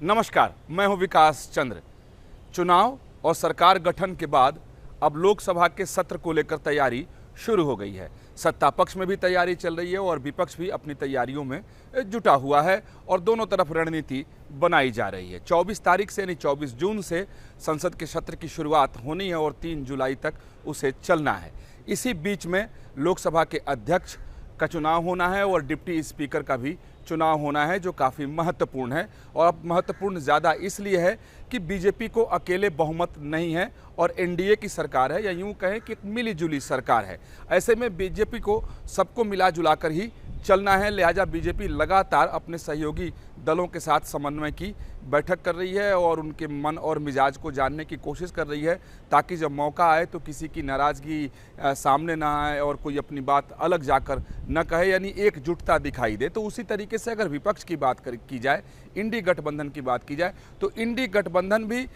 नमस्कार, मैं हूं विकास चंद्र। चुनाव और सरकार गठन के बाद अब लोकसभा के सत्र को लेकर तैयारी शुरू हो गई है। सत्ता पक्ष में भी तैयारी चल रही है और विपक्ष भी अपनी तैयारियों में जुटा हुआ है और दोनों तरफ रणनीति बनाई जा रही है। 24 तारीख से यानी 24 जून से संसद के सत्र की शुरुआत होनी है और 3 जुलाई तक उसे चलना है। इसी बीच में लोकसभा के अध्यक्ष का चुनाव होना है और डिप्टी स्पीकर का भी चुनाव होना है, जो काफ़ी महत्वपूर्ण है। और अब महत्वपूर्ण ज़्यादा इसलिए है कि बीजेपी को अकेले बहुमत नहीं है और एनडीए की सरकार है, या यूं कहें कि एक मिली जुली सरकार है। ऐसे में बीजेपी को सबको मिला जुला कर ही चलना है। लिहाजा बीजेपी लगातार अपने सहयोगी दलों के साथ समन्वय की बैठक कर रही है और उनके मन और मिजाज को जानने की कोशिश कर रही है, ताकि जब मौका आए तो किसी की नाराज़गी सामने ना आए और कोई अपनी बात अलग जाकर न कहे, यानी एकजुटता दिखाई दे। तो उसी तरीके से अगर विपक्ष की बात की जाए, इंडी गठबंधन की बात की जाए, तो इंडी गठबंधन भी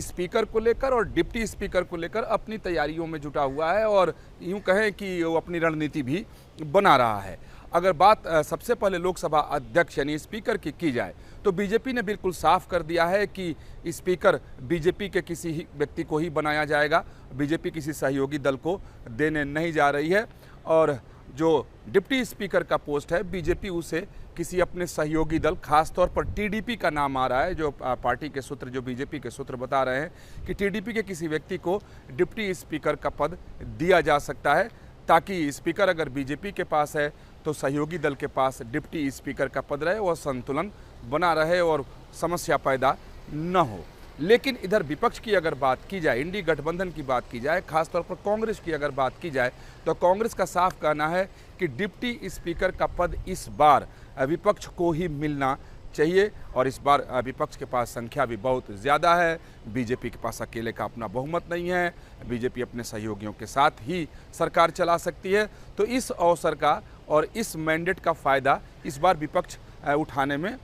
स्पीकर को लेकर और डिप्टी स्पीकर को लेकर अपनी तैयारियों में जुटा हुआ है और यूँ कहें कि वो अपनी रणनीति भी बना रहा है। अगर बात सबसे पहले लोकसभा अध्यक्ष यानी स्पीकर की जाए, तो बीजेपी ने बिल्कुल साफ कर दिया है कि स्पीकर बीजेपी के किसी ही व्यक्ति को ही बनाया जाएगा। बीजेपी किसी सहयोगी दल को देने नहीं जा रही है और जो डिप्टी स्पीकर का पोस्ट है, बीजेपी उसे किसी अपने सहयोगी दल, खासतौर पर टीडीपी का नाम आ रहा है, जो पार्टी के सूत्र, जो बीजेपी के सूत्र बता रहे हैं कि टीडीपी के किसी व्यक्ति को डिप्टी स्पीकर का पद दिया जा सकता है, ताकि स्पीकर अगर बीजेपी के पास है तो सहयोगी दल के पास डिप्टी स्पीकर का पद रहे और संतुलन बना रहे और समस्या पैदा न हो। लेकिन इधर विपक्ष की अगर बात की जाए, इंडी गठबंधन की बात की जाए, खासतौर पर कांग्रेस की अगर बात की जाए, तो कांग्रेस का साफ कहना है कि डिप्टी स्पीकर का पद इस बार विपक्ष को ही मिलना चाहिए और इस बार विपक्ष के पास संख्या भी बहुत ज़्यादा है। बीजेपी के पास अकेले का अपना बहुमत नहीं है, बीजेपी अपने सहयोगियों के साथ ही सरकार चला सकती है। तो इस अवसर का और इस मैंडेट का फ़ायदा इस बार विपक्ष उठाने में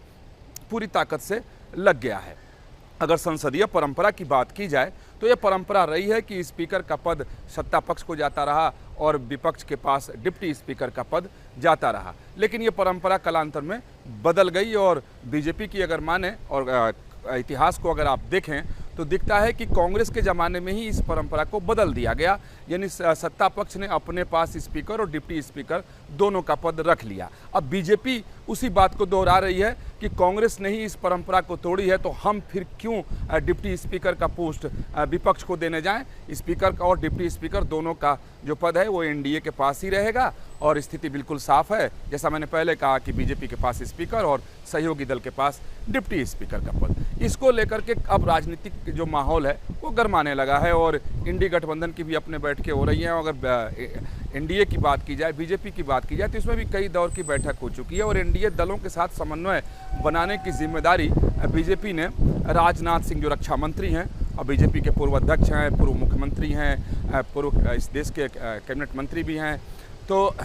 पूरी ताकत से लग गया है। अगर संसदीय परंपरा की बात की जाए, तो यह परंपरा रही है कि स्पीकर का पद सत्ता पक्ष को जाता रहा और विपक्ष के पास डिप्टी स्पीकर का पद जाता रहा। लेकिन ये परंपरा कालांतर में बदल गई और बीजेपी की अगर माने और इतिहास को अगर आप देखें तो दिखता है कि कांग्रेस के ज़माने में ही इस परंपरा को बदल दिया गया, यानी सत्ता पक्ष ने अपने पास स्पीकर और डिप्टी स्पीकर दोनों का पद रख लिया। अब बीजेपी उसी बात को दोहरा रही है कि कांग्रेस ने ही इस परंपरा को तोड़ी है, तो हम फिर क्यों डिप्टी स्पीकर का पोस्ट विपक्ष को देने जाएं। स्पीकर का और डिप्टी स्पीकर दोनों का जो पद है वो एनडीए के पास ही रहेगा और स्थिति बिल्कुल साफ है। जैसा मैंने पहले कहा कि बीजेपी के पास स्पीकर और सहयोगी दल के पास डिप्टी स्पीकर का पद। इसको लेकर के अब राजनीतिक जो माहौल है वो गरमाने लगा है और इंडी गठबंधन की भी अपने बैठकें हो रही हैं। अगर एनडीए की बात की जाए, बीजेपी की बात की जाए, तो इसमें भी कई दौर की बैठक हो चुकी है और एनडीए दलों के साथ समन्वय बनाने की जिम्मेदारी बीजेपी ने राजनाथ सिंह, जो रक्षा मंत्री हैं और बीजेपी के पूर्व अध्यक्ष हैं, पूर्व मुख्यमंत्री हैं, पूर्व इस देश के कैबिनेट मंत्री भी हैं, तो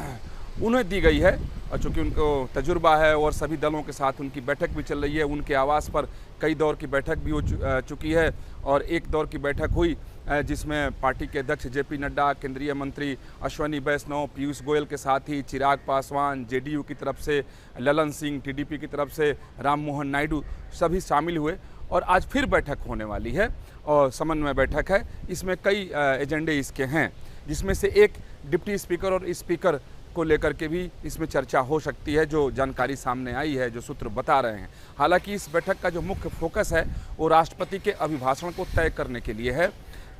उन्हें दी गई है। और चूँकि उनको तजुर्बा है और सभी दलों के साथ उनकी बैठक भी चल रही है, उनके आवास पर कई दौर की बैठक भी हो चुकी है और एक दौर की बैठक हुई जिसमें पार्टी के अध्यक्ष जेपी नड्डा, केंद्रीय मंत्री अश्विनी वैष्णव, पीयूष गोयल के साथ ही चिराग पासवान, जेडीयू की तरफ से ललन सिंह, टीडीपी की तरफ से राम मोहन नायडू, सभी शामिल हुए और आज फिर बैठक होने वाली है और समन्वय बैठक है। इसमें कई एजेंडे इसके हैं, जिसमें से एक डिप्टी स्पीकर और स्पीकर को लेकर के भी इसमें चर्चा हो सकती है, जो जानकारी सामने आई है, जो सूत्र बता रहे हैं। हालांकि इस बैठक का जो मुख्य फोकस है वो राष्ट्रपति के अभिभाषण को तय करने के लिए है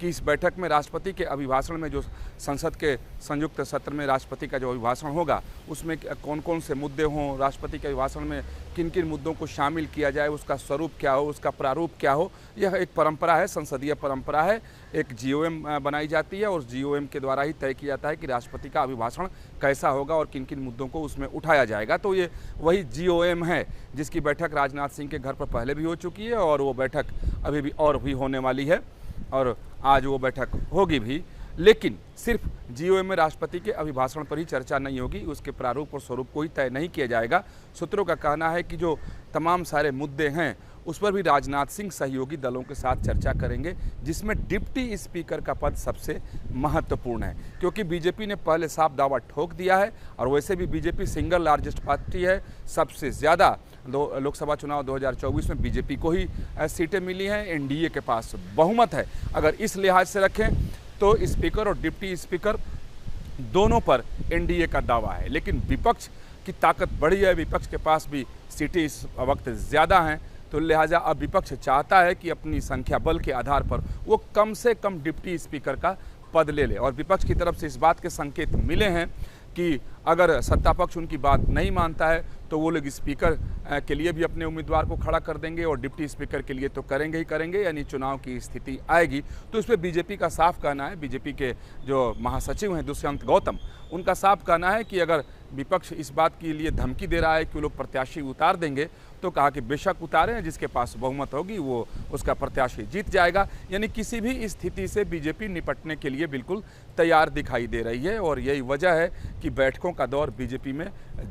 कि इस बैठक में राष्ट्रपति के अभिभाषण में, जो संसद के संयुक्त सत्र में राष्ट्रपति का जो अभिभाषण होगा, उसमें कौन कौन से मुद्दे हों, राष्ट्रपति के अभिभाषण में किन किन मुद्दों को शामिल किया जाए, उसका स्वरूप क्या हो, उसका प्रारूप क्या हो। यह एक परंपरा है, संसदीय परंपरा है। एक जीओएम बनाई जाती है और जीओएम के द्वारा ही तय किया जाता है कि राष्ट्रपति का अभिभाषण कैसा होगा और किन किन मुद्दों को उसमें उठाया जाएगा। तो ये वही जीओएम है जिसकी बैठक राजनाथ सिंह के घर पर पहले भी हो चुकी है और वो बैठक अभी भी और भी होने वाली है और आज वो बैठक होगी भी। लेकिन सिर्फ जीओएम में राष्ट्रपति के अभिभाषण पर ही चर्चा नहीं होगी, उसके प्रारूप और स्वरूप को ही तय नहीं किया जाएगा। सूत्रों का कहना है कि जो तमाम सारे मुद्दे हैं उस पर भी राजनाथ सिंह सहयोगी दलों के साथ चर्चा करेंगे, जिसमें डिप्टी स्पीकर का पद सबसे महत्वपूर्ण है, क्योंकि बीजेपी ने पहले साफ दावा ठोक दिया है और वैसे भी बीजेपी सिंगल लार्जेस्ट पार्टी है, सबसे ज़्यादा लोकसभा चुनाव 2024 में बीजेपी को ही सीटें मिली हैं, एनडीए के पास बहुमत है। अगर इस लिहाज से रखें तो स्पीकर और डिप्टी स्पीकर दोनों पर एनडीए का दावा है, लेकिन विपक्ष की ताकत बढ़ी है, विपक्ष के पास भी सीटें इस वक्त ज़्यादा हैं, तो लिहाजा अब विपक्ष चाहता है कि अपनी संख्या बल के आधार पर वो कम से कम डिप्टी स्पीकर का पद ले ले। और विपक्ष की तरफ से इस बात के संकेत मिले हैं कि अगर सत्ता पक्ष उनकी बात नहीं मानता है तो वो लोग स्पीकर के लिए भी अपने उम्मीदवार को खड़ा कर देंगे और डिप्टी स्पीकर के लिए तो करेंगे ही करेंगे, यानी चुनाव की स्थिति आएगी। तो इस पर बीजेपी का साफ कहना है, बीजेपी के जो महासचिव हैं दुष्यंत गौतम, उनका साफ कहना है कि अगर विपक्ष इस बात के लिए धमकी दे रहा है कि वो लोग प्रत्याशी उतार देंगे, तो कहा कि बेशक उतारें, जिसके पास बहुमत होगी वो उसका प्रत्याशी जीत जाएगा। यानी किसी भी स्थिति से बीजेपी निपटने के लिए बिल्कुल तैयार दिखाई दे रही है और यही वजह है कि बैठकों का दौर बीजेपी में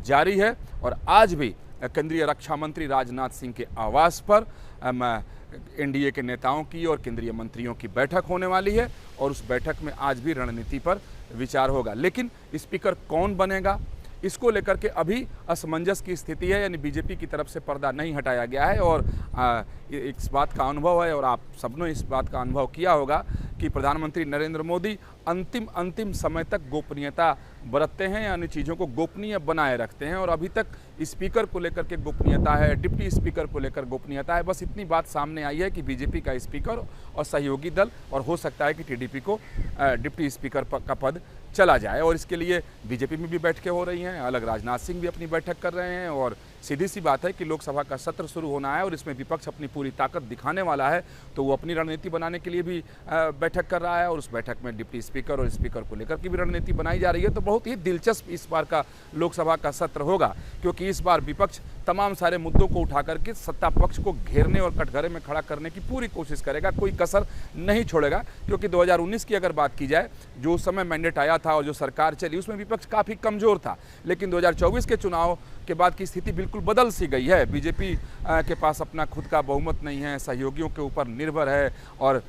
जारी है। और आज भी केंद्रीय रक्षा मंत्री राजनाथ सिंह के आवास पर एनडीए के नेताओं की और केंद्रीय मंत्रियों की बैठक होने वाली है और उस बैठक में आज भी रणनीति पर विचार होगा। लेकिन स्पीकर कौन बनेगा, इसको लेकर के अभी असमंजस की स्थिति है, यानी बीजेपी की तरफ से पर्दा नहीं हटाया गया है। और इस बात का अनुभव है और आप सबने इस बात का अनुभव किया होगा कि प्रधानमंत्री नरेंद्र मोदी अंतिम समय तक गोपनीयता बरतते हैं, यानी चीज़ों को गोपनीय बनाए रखते हैं। और अभी तक स्पीकर को लेकर के गोपनीयता है, डिप्टी स्पीकर को लेकर गोपनीयता है। बस इतनी बात सामने आई है कि बीजेपी का स्पीकर और सहयोगी दल और हो सकता है कि टीडीपी को डिप्टी स्पीकर का पद चला जाए। और इसके लिए बीजेपी में भी बैठकें हो रही हैं, अलग राजनाथ सिंह भी अपनी बैठक कर रहे हैं। और सीधी सी बात है कि लोकसभा का सत्र शुरू होना है और इसमें विपक्ष अपनी पूरी ताकत दिखाने वाला है, तो वो अपनी रणनीति बनाने के लिए भी बैठक कर रहा है और उस बैठक में डिप्टी स्पीकर और स्पीकर को लेकर की भी रणनीति बनाई जा रही है। तो बहुत ही दिलचस्प इस बार का लोकसभा का सत्र होगा, क्योंकि इस बार विपक्ष तमाम सारे मुद्दों को उठा करके सत्ता पक्ष को घेरने और कटघरे में खड़ा करने की पूरी कोशिश करेगा, कोई कसर नहीं छोड़ेगा। क्योंकि 2019 की अगर बात की जाए, जो उस समय मैंडेट आया था और जो सरकार चली, उसमें विपक्ष काफ़ी कमज़ोर था, लेकिन 2024 के चुनाव के बाद की स्थिति बिल्कुल बदल सी गई है। बीजेपी के पास अपना खुद का बहुमत नहीं है, सहयोगियों के ऊपर निर्भर है और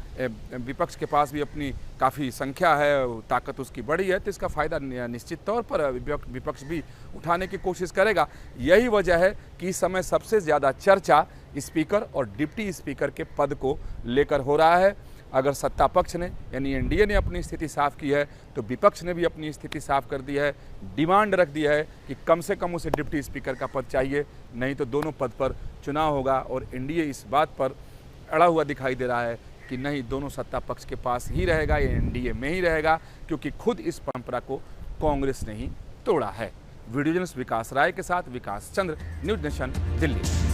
विपक्ष के पास भी अपनी काफ़ी संख्या है, ताकत उसकी बड़ी है, तो इसका फ़ायदा निश्चित तौर पर विपक्ष भी उठाने की कोशिश करेगा। यही वजह है कि इस समय सबसे ज़्यादा चर्चा स्पीकर और डिप्टी स्पीकर के पद को लेकर हो रहा है। अगर सत्ता पक्ष ने यानी एनडीए ने अपनी स्थिति साफ की है, तो विपक्ष ने भी अपनी स्थिति साफ कर दी है, डिमांड रख दी है कि कम से कम उसे डिप्टी स्पीकर का पद चाहिए, नहीं तो दोनों पद पर चुनाव होगा। और एनडीए इस बात पर अड़ा हुआ दिखाई दे रहा है कि नहीं, दोनों सत्ता पक्ष के पास ही रहेगा, या एनडीए में ही रहेगा, क्योंकि खुद इस परंपरा को कांग्रेस ने ही तोड़ा है। वीडियो जर्नलिस्ट विकास राय के साथ विकास चंद्र, न्यूज़ नेशन, दिल्ली।